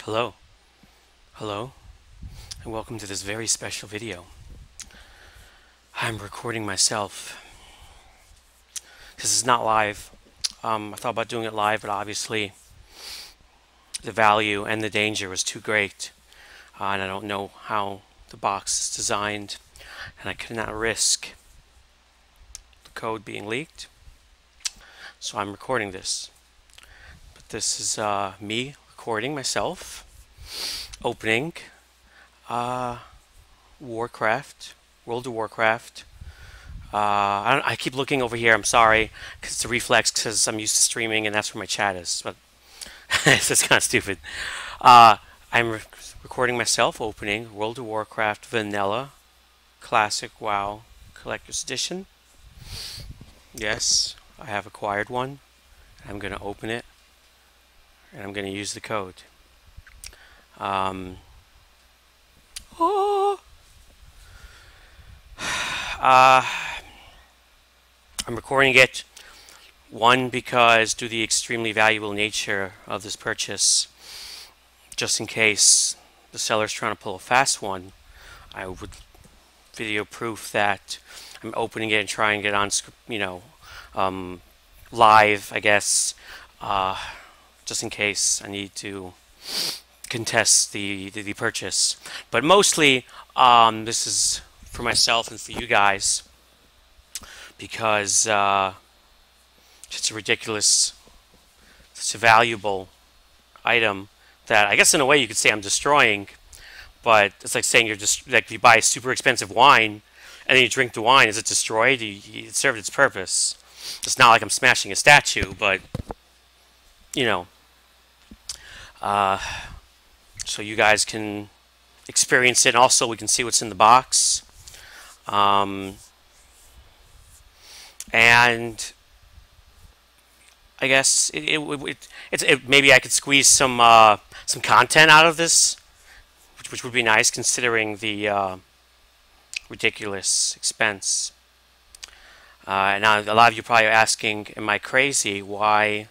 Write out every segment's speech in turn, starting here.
Hello, hello, and welcome to this very special video. I'm recording myself. This is not live. I thought about doing it live, but obviously the value and the danger was too great. And I don't know how the box is designed, and I could not risk the code being leaked. So I'm recording this. But this is me recording myself, opening Warcraft, World of Warcraft. I keep looking over here. I'm sorry, because it's a reflex because I'm used to streaming and that's where my chat is. But it's kind of stupid. I'm recording myself opening World of Warcraft Vanilla Classic WoW Collector's Edition. Yes, I have acquired one. I'm going to open it and I'm going to use the code. Oh. I'm recording it, one, because due to the extremely valuable nature of this purchase, just in case the seller's trying to pull a fast one, I would video proof that I'm opening it and trying to get on, live, I guess, just in case I need to contest the purchase. But mostly, this is for myself and for you guys, because it's a ridiculous, it's a valuable item that I guess in a way you could say I'm destroying, but it's like saying you're just like if you buy super expensive wine and then you drink the wine, is it destroyed? It served its purpose. It's not like I'm smashing a statue, but you know, so you guys can experience it, and also we can see what's in the box. And I guess maybe I could squeeze some content out of this, which would be nice considering the ridiculous expense. Now a lot of you probably are asking, "Am I crazy? Why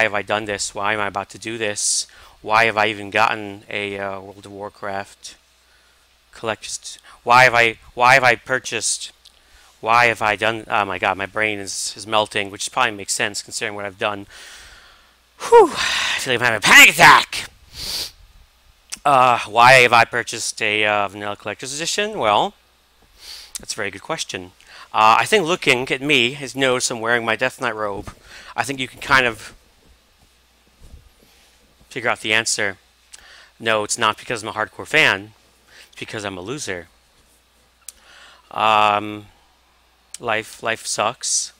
have I done this? Why am I about to do this? Why have I even gotten a World of Warcraft collector's? Why have I purchased? Why have I done? Oh my God, my brain is melting, which probably makes sense considering what I've done. Whew! I feel like I'm having a panic attack. Why have I purchased a Vanilla Collector's Edition? Well, that's a very good question. I think looking at me, as you notice I'm wearing my Death Knight robe, I think you can kind of figure out the answer. No, it's not because I'm a hardcore fan. It's because I'm a loser. Life sucks,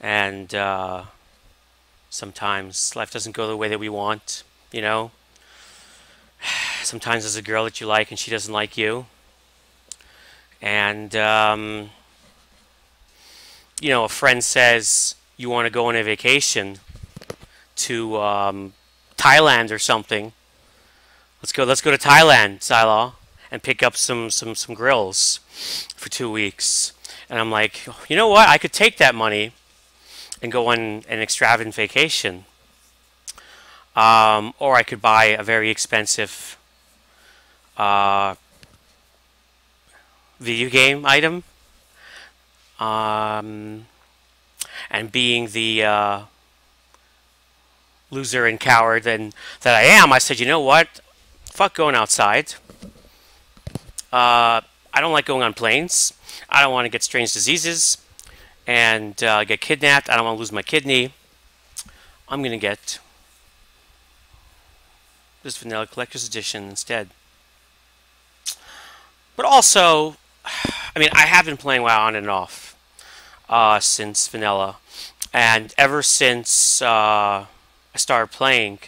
and sometimes life doesn't go the way that we want, you know. Sometimes there's a girl that you like and she doesn't like you, and you know, a friend says you want to go on a vacation to Thailand or something. Let's go to Thailand, Zhylaw, and pick up some grills for 2 weeks. And I'm like, you know what? I could take that money and go on an extravagant vacation. Or I could buy a very expensive video game item. And being the loser and coward that I am, I said, you know what? Fuck going outside. I don't like going on planes. I don't want to get strange diseases and get kidnapped. I don't want to lose my kidney. I'm going to get this Vanilla Collector's Edition instead. But also, I mean, I have been playing WoW on and off since Vanilla. And ever since I started playing,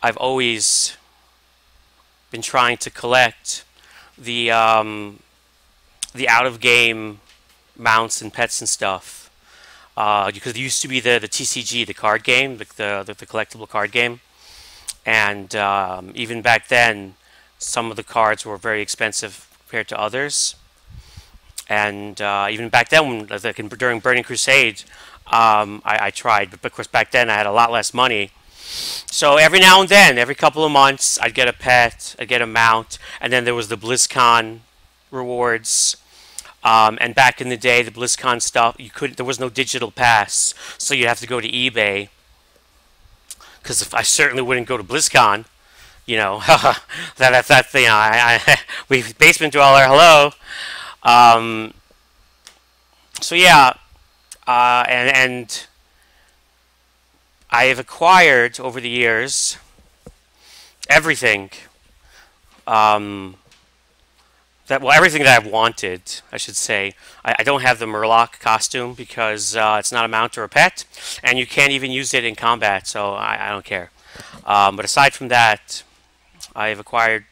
I've always been trying to collect the out-of-game mounts and pets and stuff, because it used to be the TCG, the card game, the collectible card game, and even back then, some of the cards were very expensive compared to others, and even back then, during Burning Crusade, I tried, but of course back then I had a lot less money, So every now and then, every couple of months, I'd get a pet, I'd get a mount, and then there was the BlizzCon rewards. And back in the day, the BlizzCon stuff, there was no digital pass, so you'd have to go to eBay. Because I certainly wouldn't go to BlizzCon, you know. That's you know, we basement dweller, hello. Um, so yeah, and I have acquired over the years everything. Um, everything that I've wanted, I should say. I don't have the Murloc costume because it's not a mount or a pet, and you can't even use it in combat, so I don't care. But aside from that, I've acquired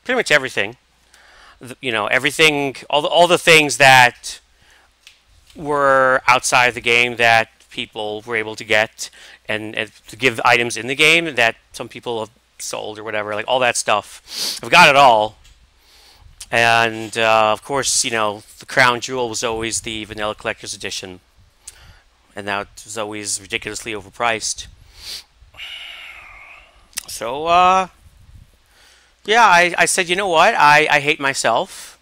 pretty much everything. You know, everything, all the things that were outside of the game that people were able to get, and to give items in the game that some people have sold or whatever, like all that stuff. I've got it all. And of course, you know, the crown jewel was always the vanilla collector's edition, and that was always ridiculously overpriced. So yeah, I said, you know what, I hate myself,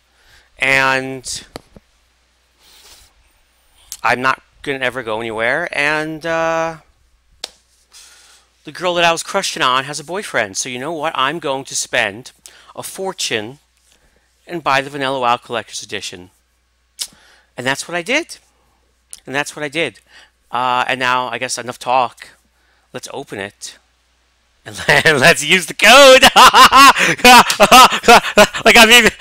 and I'm not gonna ever go anywhere, and the girl that I was crushing on has a boyfriend, so you know what, I'm going to spend a fortune and buy the Vanilla WoW Collector's Edition. And that's what I did. And that's what I did. And now, I guess, enough talk. Let's open it. And let's use the code! Like I'm even...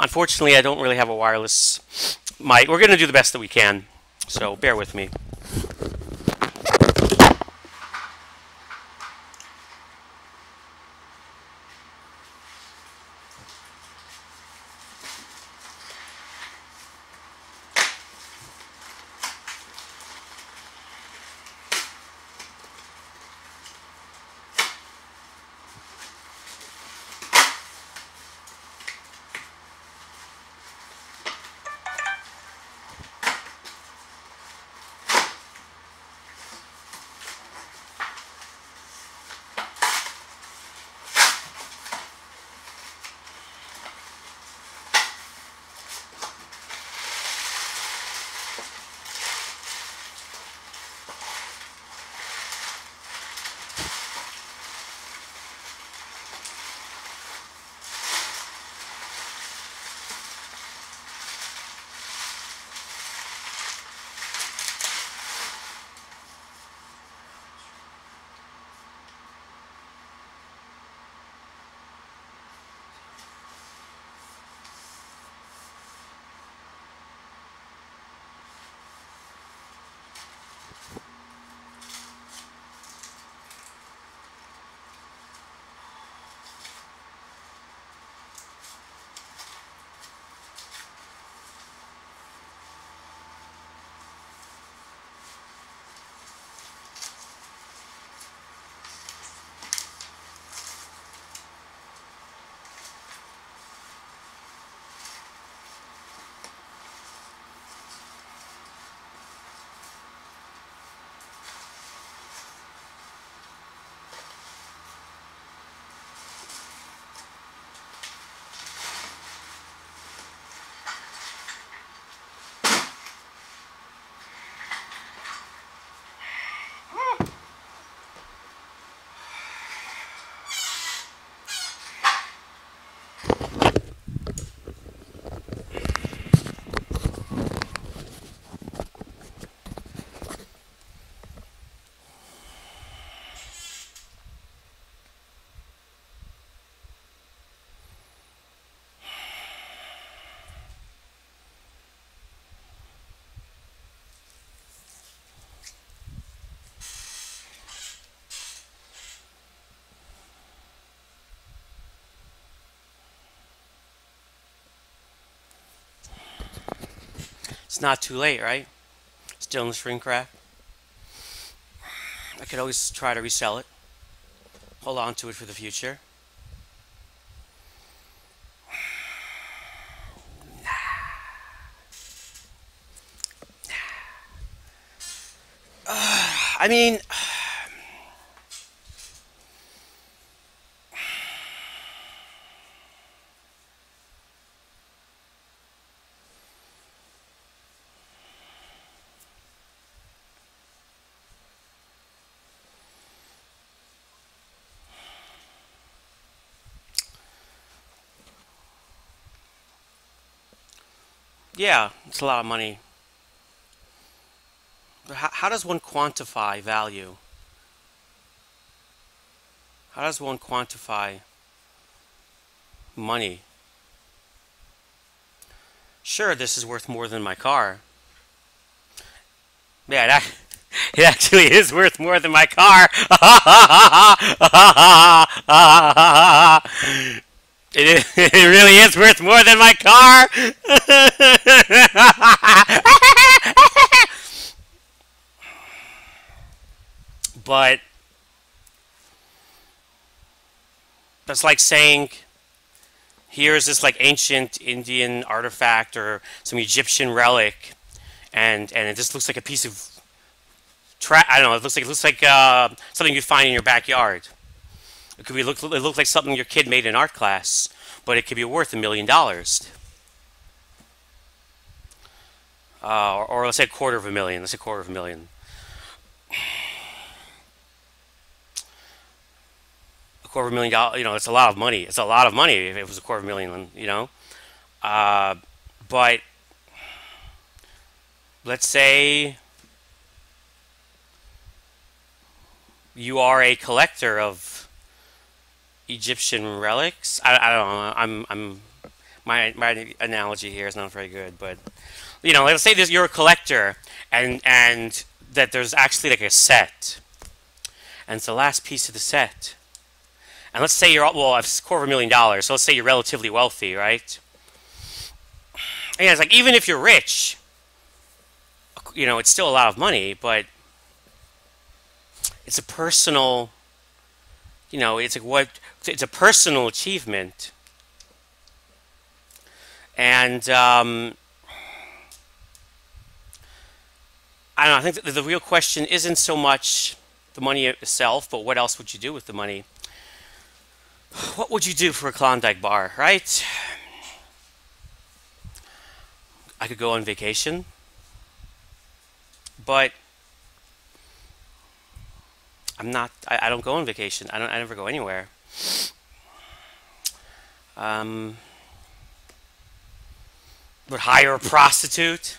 Unfortunately, I don't really have a wireless mic. We're going to do the best that we can. So, bear with me. It's not too late, right? Still in the shrink wrap. I could always try to resell it. Hold on to it for the future. I mean, yeah, it's a lot of money. But how does one quantify value? How does one quantify money? Sure, this is worth more than my car. Yeah, it actually is worth more than my car. It really is worth more than my car. But that's like saying, here's this like ancient Indian artifact or some Egyptian relic, and it just looks like a piece of I don't know. It looks like something you'd find in your backyard. It looks like something your kid made in art class, but it could be worth $1 million. Or let's say a quarter of a million. Let's say a quarter of a million. A quarter of $1 million. It's a lot of money. It's a lot of money if it was a quarter of a million. Uh, but let's say you are a collector of Egyptian relics. I don't know. My analogy here is not very good, but let's say you're a collector, and that there's actually like a set, and it's the last piece of the set. And let's say it's a quarter of $1 million. So let's say you're relatively wealthy, right? And it's like even if you're rich, it's still a lot of money, but it's a personal. It's a personal achievement. And I don't know. I think the real question isn't so much the money itself, but what else would you do with the money? What would you do for a Klondike bar, right? I could go on vacation, but I'm not. I don't go on vacation. I never go anywhere. Would hire a prostitute.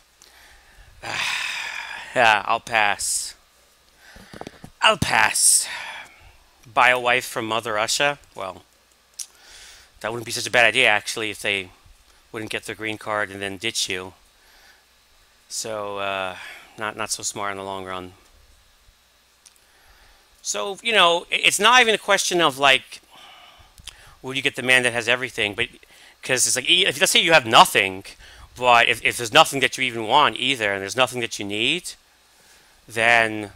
Yeah, I'll pass. I'll pass. Buy a wife from Mother Russia? Well, that wouldn't be such a bad idea, actually, if they wouldn't get their green card and then ditch you. So, not so smart in the long run. So, it's not even a question of, like, will you get the man that has everything? But, because it's like, let's say you have nothing, but if there's nothing that you even want either, and there's nothing that you need, then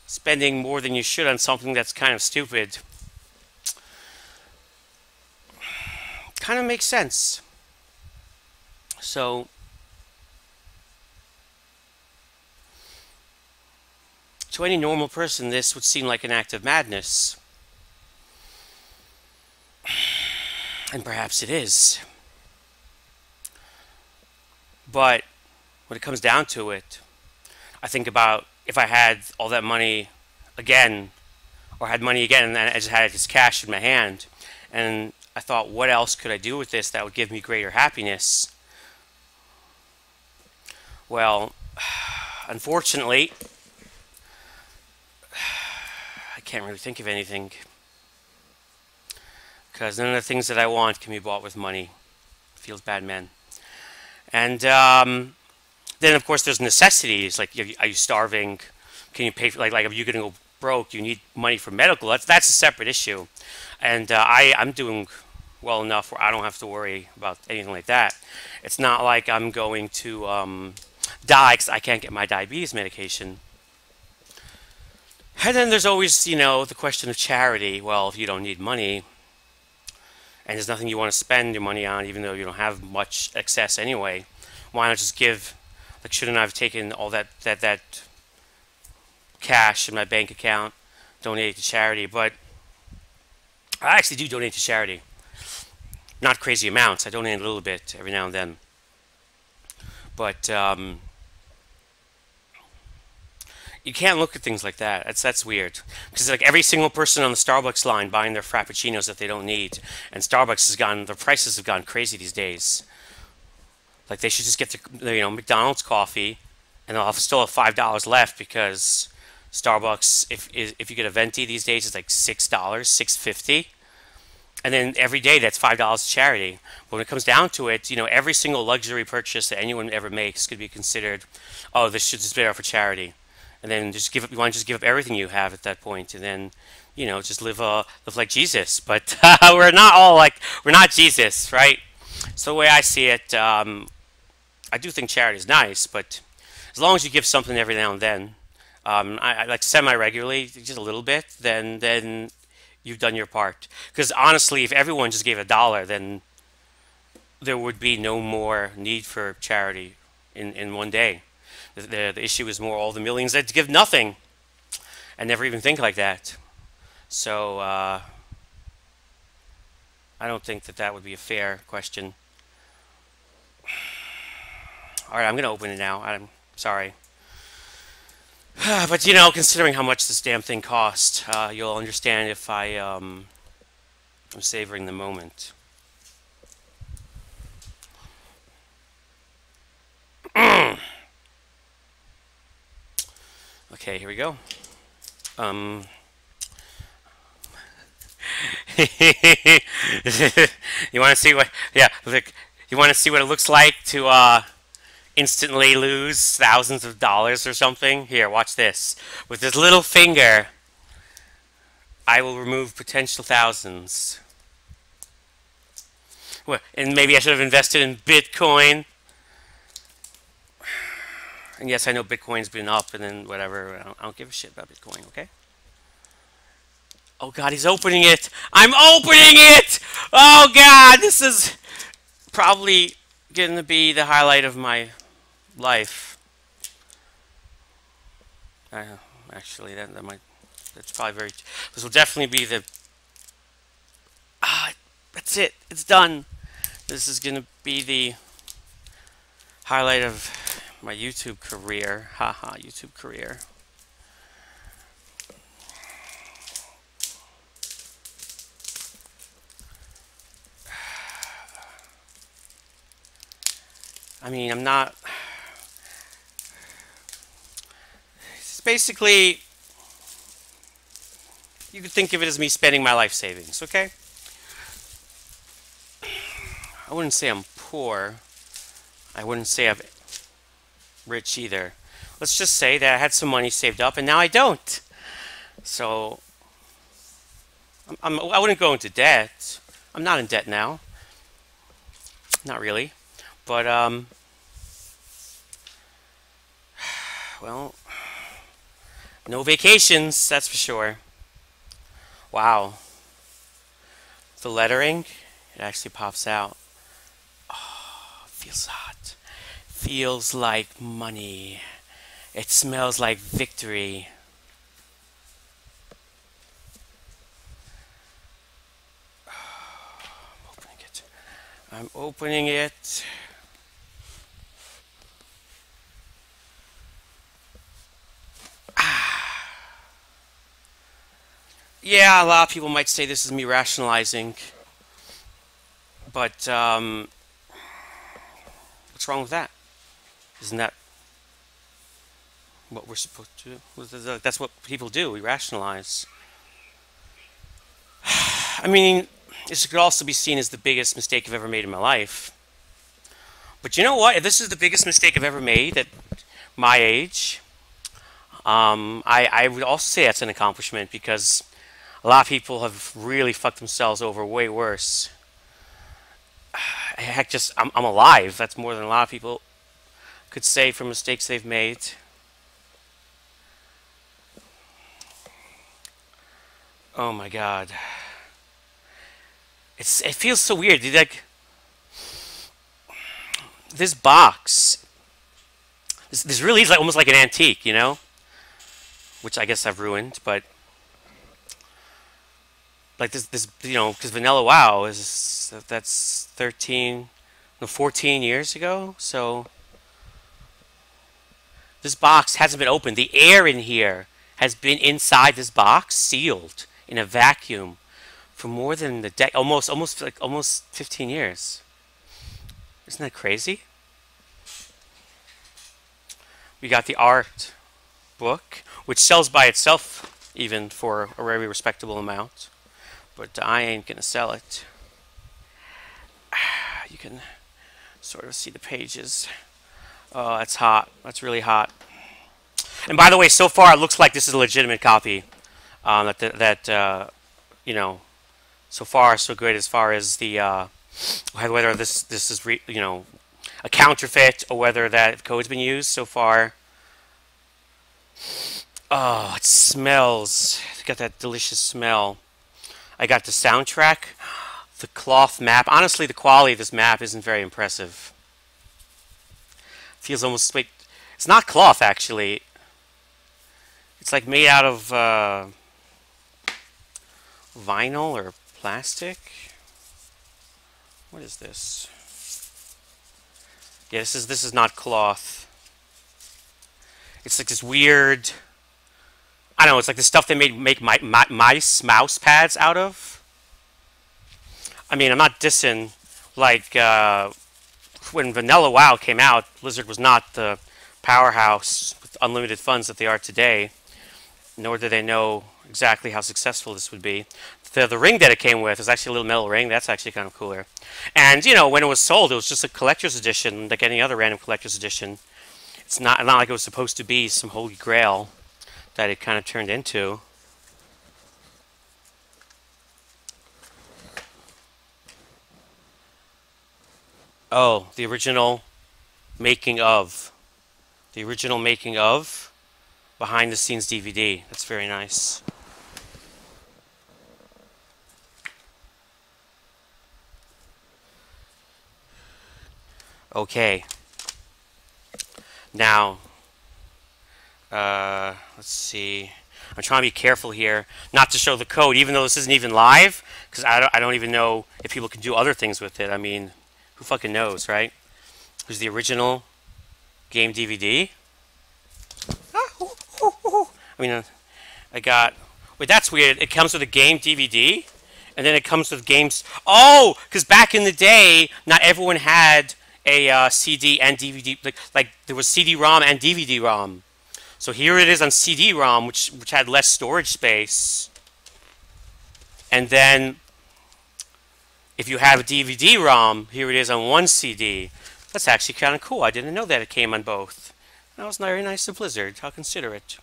spending more than you should on something that's kind of stupid kind of makes sense. So, to any normal person, this would seem like an act of madness. And perhaps it is. But when it comes down to it, I think about if I had all that money again, or had money again, and then I just had this cash in my hand, and I thought, what else could I do with this that would give me greater happiness? Well, unfortunately, I can't really think of anything. Because none of the things that I want can be bought with money. Feels bad, man. And then, of course, there's necessities. Like, are you starving? Can you pay for, like are you going to go broke? You need money for medical. That's a separate issue. And I'm doing well enough where I don't have to worry about anything like that. It's not like I'm going to die because I can't get my diabetes medication. And then there's always, the question of charity. Well, if you don't need money, and there's nothing you want to spend your money on, even though you don't have much excess anyway, why not just give Like, shouldn't I have taken all that cash in my bank account, donate it to charity? But I actually do donate to charity. Not crazy amounts. I donate a little bit every now and then. But you can't look at things like that. That's weird. Because like every single person on the Starbucks line buying their frappuccinos that they don't need, and Starbucks has gone. Their prices have gone crazy these days. Like they should just get the McDonald's coffee, and they'll still have $5 left because Starbucks, if you get a venti these days, it's like $6, $6.50. And then every day that's $5 to charity. But when it comes down to it, every single luxury purchase that anyone ever makes could be considered, oh, this should just be out for charity. And then you want to just give up everything you have at that point, and then, just live like Jesus. But we're not Jesus, right? So the way I see it, I do think charity is nice, but as long as you give something every now and then, I like semi-regularly, just a little bit, then you've done your part. Because honestly, if everyone just gave $1, then there would be no more need for charity in one day. The issue is more all the millions that give nothing and never even think like that. So I don't think that would be a fair question. All right, I'm going to open it now. I'm sorry. But, considering how much this damn thing cost, you'll understand if I'm savoring the moment. Okay, here we go. You want to see what? Yeah, look. You want to see what it looks like to instantly lose thousands of dollars or something? Here, watch this. With this little finger, I will remove potential thousands. Well, and maybe I should have invested in Bitcoin. And yes, I know Bitcoin's been up and then whatever. I don't give a shit about Bitcoin, okay? Oh God, he's opening it. I'm opening it! Oh God, this is probably going to be the highlight of my life. Actually, that's probably very. This will definitely be the. That's it. It's done. This is going to be the highlight of my YouTube career. Haha, YouTube career. I mean, I'm not. It's basically, you could think of it as me spending my life savings, okay? I wouldn't say I'm poor. I wouldn't say I'm rich either. Let's just say that I had some money saved up and now I don't. So, I wouldn't go into debt. I'm not in debt now. Not really. But, well, no vacations, that's for sure. Wow. The lettering, it actually pops out. Oh, feels hot. Feels like money. It smells like victory. I'm opening it. I'm opening it. Yeah, a lot of people might say this is me rationalizing, but what's wrong with that? Isn't that what we're supposed to do? That's what people do. We rationalize. I mean, this could also be seen as the biggest mistake I've ever made in my life. But you know what? If this is the biggest mistake I've ever made at my age, I would also say that's an accomplishment because a lot of people have really fucked themselves over way worse. Heck, I'm alive. That's more than a lot of people could say for mistakes they've made. Oh my God. It feels so weird. Like, this box, This really is like almost like an antique, you know, which I guess I've ruined. But like this, you know, because Vanilla WoW is that's 13, no, 14 years ago. So this box hasn't been opened. The air in here has been inside this box, sealed in a vacuum for more than almost 15 years. Isn't that crazy? We got the art book, which sells by itself even for a very respectable amount. But I ain't gonna sell it. You can sort of see the pages. Oh, that's hot. That's really hot. And by the way, so far it looks like this is a legitimate copy. You know, so far so good as far as the whether this is you know, a counterfeit or whether that code's been used so far. Oh, it smells. It's got that delicious smell. I got the soundtrack, the cloth map. Honestly, the quality of this map isn't very impressive. Feels almost, wait, it's not cloth actually. It's like made out of vinyl or plastic. What is this? Yeah, this is not cloth. It's like this weird, I don't know, it's like the stuff they make mouse pads out of. I mean, I'm not dissing, like, when Vanilla WoW came out, Blizzard was not the powerhouse with unlimited funds that they are today, nor did they know exactly how successful this would be. The ring that it came with is actually a little metal ring. That's actually kind of cooler. And, you know, when it was sold, it was just a collector's edition, like any other random collector's edition. It's not like it was supposed to be some holy grail that it kind of turned into. Oh, the original making of. The original making of behind the scenes DVD. That's very nice. Okay. Now, let's see. I'm trying to be careful here not to show the code, even though this isn't even live, because I don't even know if people can do other things with it. I mean, who fucking knows, right? Here's the original game DVD. I mean, I got... Wait, that's weird. It comes with a game DVD, and then it comes with games... Oh! Because back in the day, not everyone had a CD and DVD. Like there was CD-ROM and DVD-ROM. So here it is on CD-ROM, which had less storage space. And then, if you have a DVD-ROM, here it is on one CD. That's actually kind of cool. I didn't know that it came on both. That was very nice of Blizzard. How considerate.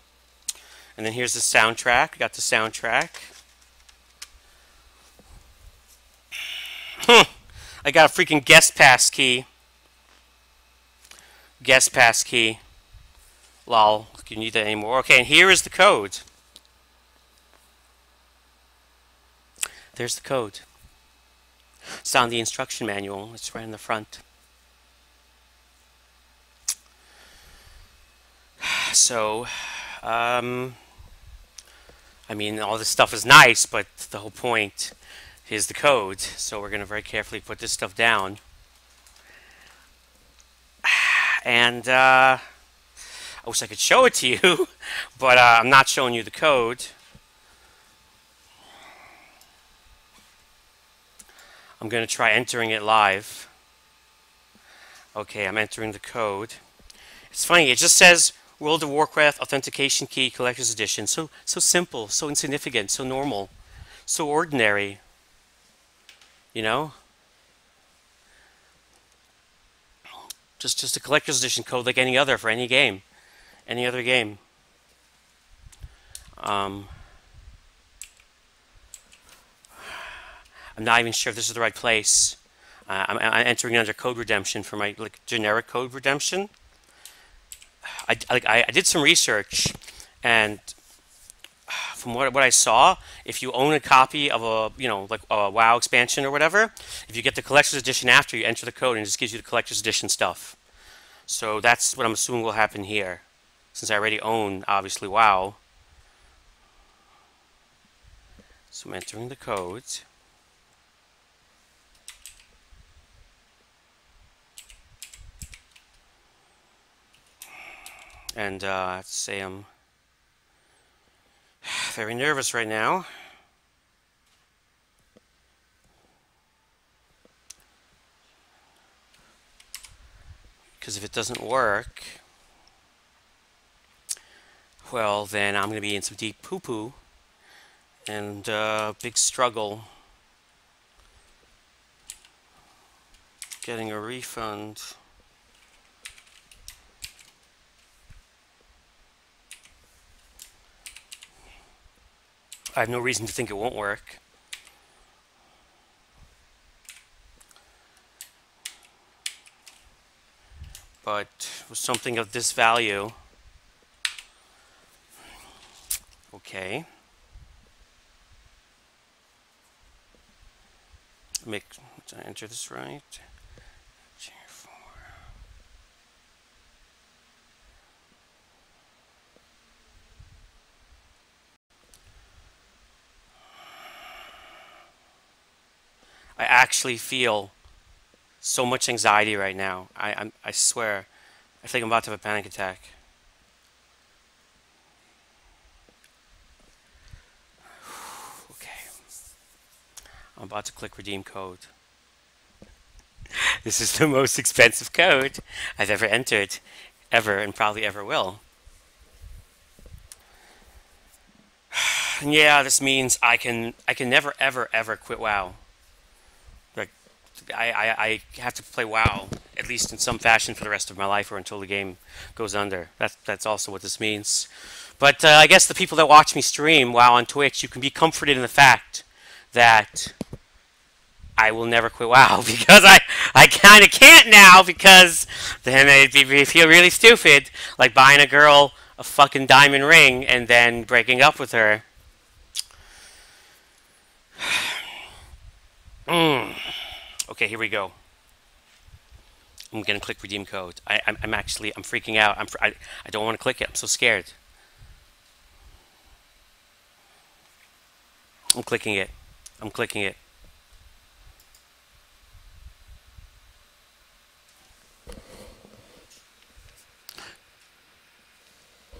And then here's the soundtrack. We got the soundtrack. I got a freaking guest pass key. Guest pass key. Lol. You need that anymore. Okay, and here is the code. There's the code. It's on the instruction manual. It's right in the front. So, I mean, all this stuff is nice, but the whole point is the code. So we're going to very carefully put this stuff down. And, I wish I could show it to you, but I'm not showing you the code. I'm going to try entering it live. Okay, I'm entering the code. It's funny, it just says World of Warcraft Authentication Key Collector's Edition. So simple, so insignificant, so normal, so ordinary. You know? Just a collector's edition code like any other for any game. Any other game. I'm not even sure if this is the right place. I'm entering under code redemption for my generic code redemption. I did some research, and from what I saw, if you own a copy of a like a WoW expansion or whatever, if you get the collector's edition after, you enter the code and it just gives you the collector's edition stuff. So that's what I'm assuming will happen here. Since I already own, obviously, WoW. So I'm entering the codes. And I have to say I'm very nervous right now. Because if it doesn't work, well, then I'm going to be in some deep poo-poo. And big struggle getting a refund. I have no reason to think it won't work. But with something of this value, okay. Did I enter this right? I actually feel so much anxiety right now. I swear. I think I'm about to have a panic attack. Okay. I'm about to click redeem code. This is the most expensive code I've ever entered. Ever, and probably ever will. And yeah, this means I can never ever quit WoW. Like I have to play WoW at least in some fashion for the rest of my life or until the game goes under. That's also what this means. But I guess the people that watch me stream WoW on Twitch, you can be comforted in the fact that I will never quit WoW because I kind of can't now because then I'd feel really stupid, like buying a girl a fucking diamond ring and then breaking up with her. Okay, here we go. I'm gonna click redeem code. I'm freaking out. I don't want to click it. I'm so scared. I'm clicking it. I'm clicking it.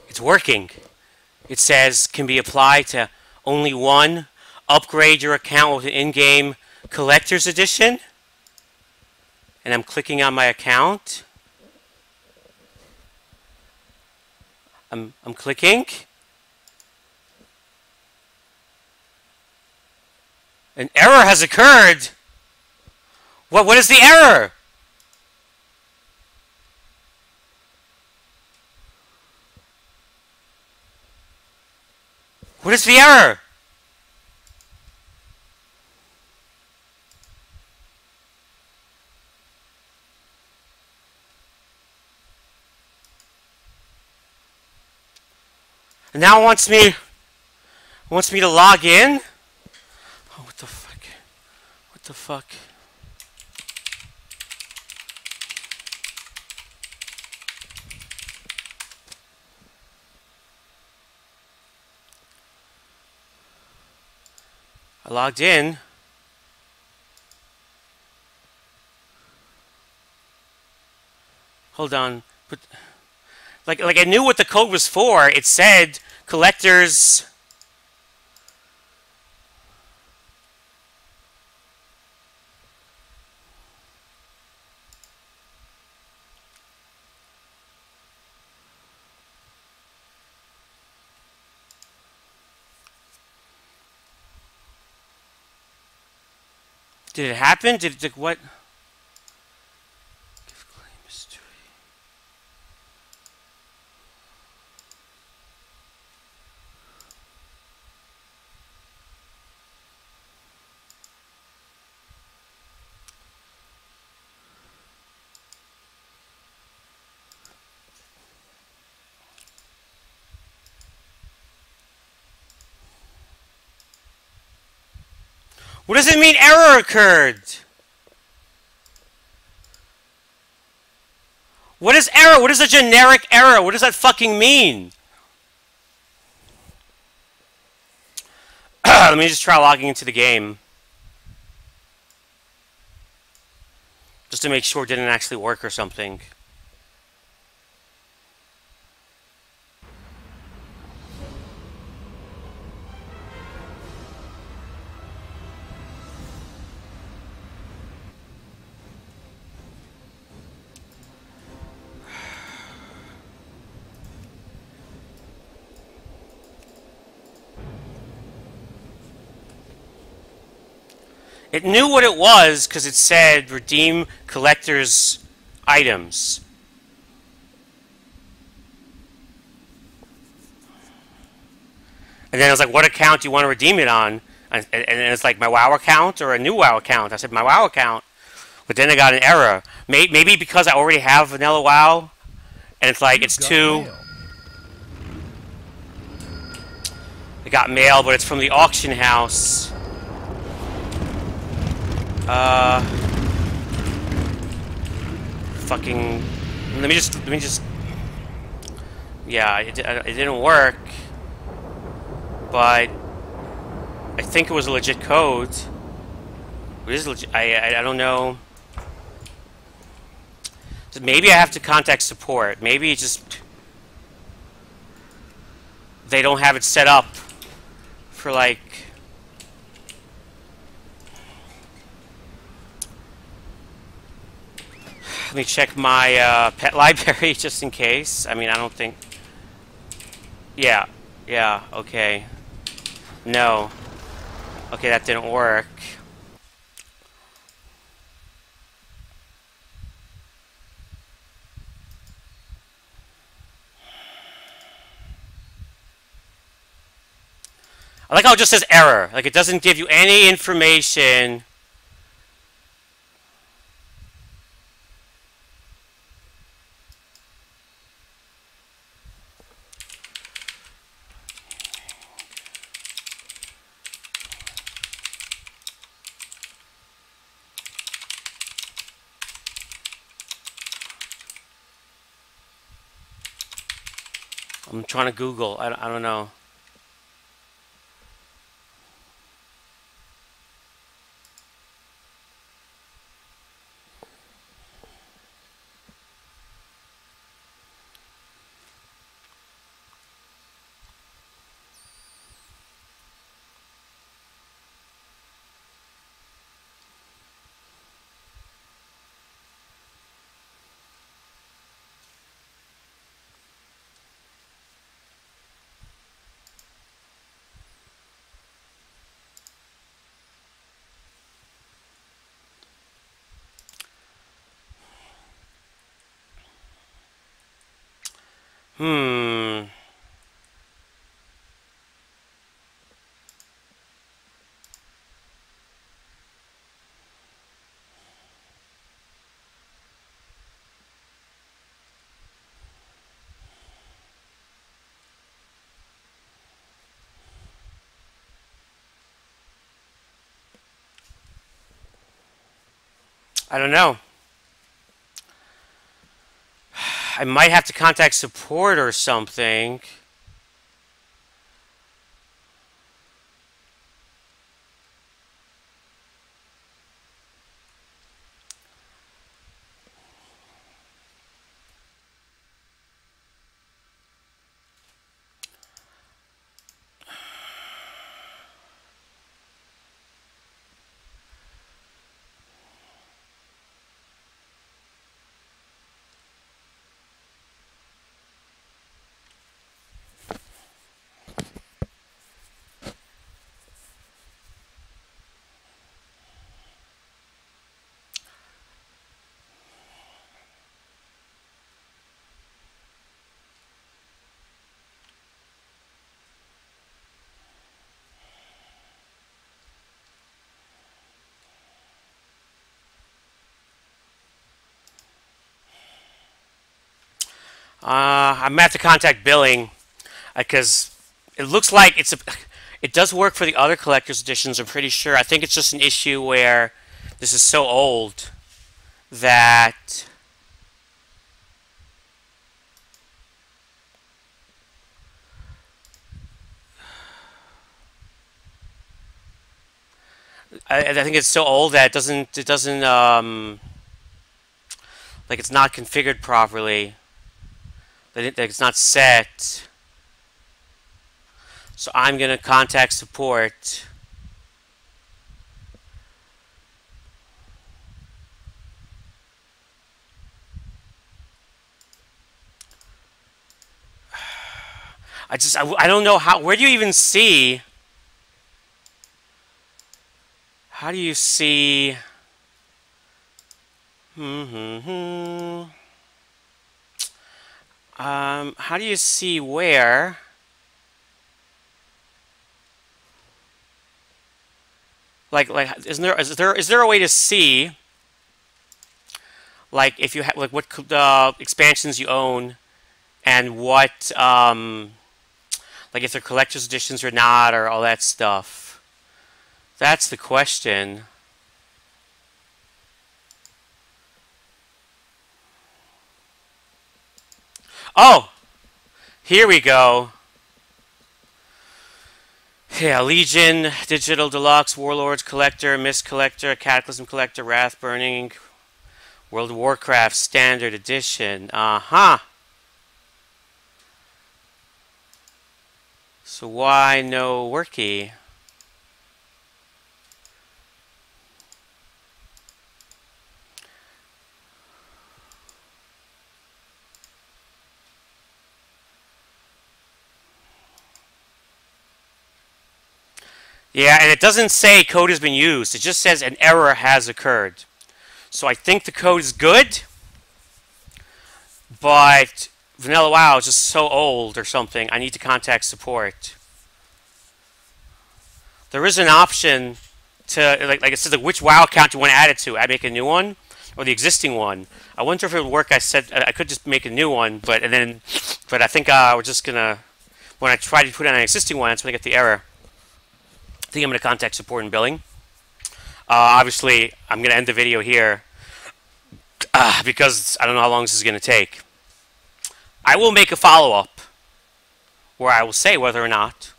It's working. It says can be applied to only one. Upgrade your account with an in-game collector's edition. And I'm clicking on my account. I'm clicking. An error has occurred. What is the error? What is the error? And now it wants me to log in? Oh, what the fuck? What the fuck? I logged in. Hold on. But like I knew what the code was for. It said collectors. Did it happen? Did it what? Give claim history. What does it mean error occurred? What is error? What is a generic error? What does that fucking mean? Let me just try logging into the game. Just to make sure it didn't actually work or something. It knew what it was because it said redeem collector's items. And then I was like, what account do you want to redeem it on? And it's like, my WoW account or a new WoW account? I said, my WoW account. But then I got an error. Maybe because I already have vanilla WoW, and it's like, it's too... I got mail, but it's from the auction house. Fucking... Let me just... Yeah, it didn't work. But... I think it was a legit code. It is legit. I don't know. Maybe I have to contact support. Maybe it just... They don't have it set up for, like... Let me check my pet library just in case. I mean, I don't think... Yeah. Yeah, okay. No. Okay, that didn't work. I like how it just says error. Like, it doesn't give you any information. I'm trying to Google. I don't know. I don't know. I might have to contact support or something. I'm gonna have to contact billing because it looks like it does work for the other collector's editions. I'm pretty sure. I think it's just an issue where this is so old that I think it's so old that it doesn't like it's not configured properly. That it's not set. So I'm gonna contact support. I don't know how. Where do you even see? How do you see? How do you see where? Is there a way to see, like, if you have, like, what expansions you own and what like if they're collector's editions or not, or all that stuff? That's the question. Oh, here we go. Yeah, Legion, Digital Deluxe, Warlords Collector, Mist Collector, Cataclysm Collector, Wrath Burning, World of Warcraft Standard Edition. Uh-huh. So why no Worky? Yeah, and it doesn't say code has been used. It just says an error has occurred. So I think the code is good, but Vanilla WoW is just so old or something. I need to contact support. There is an option to, like it says, like, which WoW account you want to add it to. I make a new one or the existing one. I wonder if it would work. I said I could just make a new one, but I think we're just gonna, when I try to put in an existing one, that's when I get the error. I think I'm gonna contact support and billing. Obviously, I'm gonna end the video here because I don't know how long this is gonna take. I will make a follow-up where I will say whether or not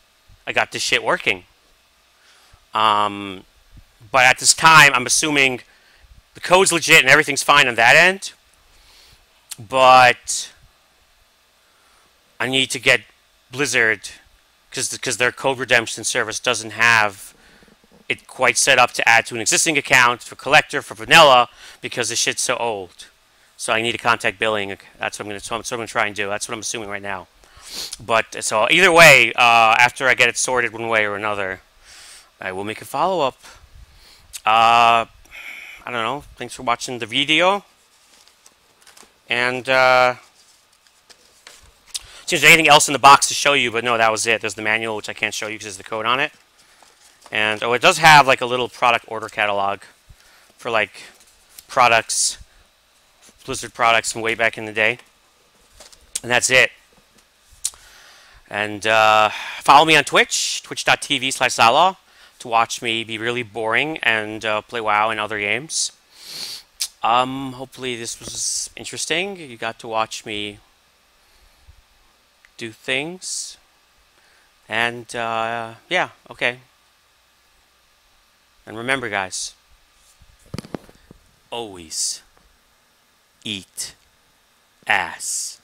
I got this shit working. But at this time, I'm assuming the code's legit and everything's fine on that end. But I need to get Blizzard, because their code redemption service doesn't have it quite set up to add to an existing account for Collector, for Vanilla, because the shit's so old. So I need to contact billing. That's what I'm gonna try and do. That's what I'm assuming right now. But so either way, after I get it sorted one way or another, I will make a follow-up. I don't know. Thanks for watching the video. And see if there's anything else in the box to show you, but no, that was it. There's the manual, which I can't show you because there's the code on it. And it does have like a little product order catalog for like products, Blizzard products from way back in the day. And that's it. And follow me on Twitch, twitch.tv/Zhylaw, to watch me be really boring and play WoW and other games. Hopefully this was interesting. You got to watch me do things. And yeah, okay. And remember, guys, always eat ass.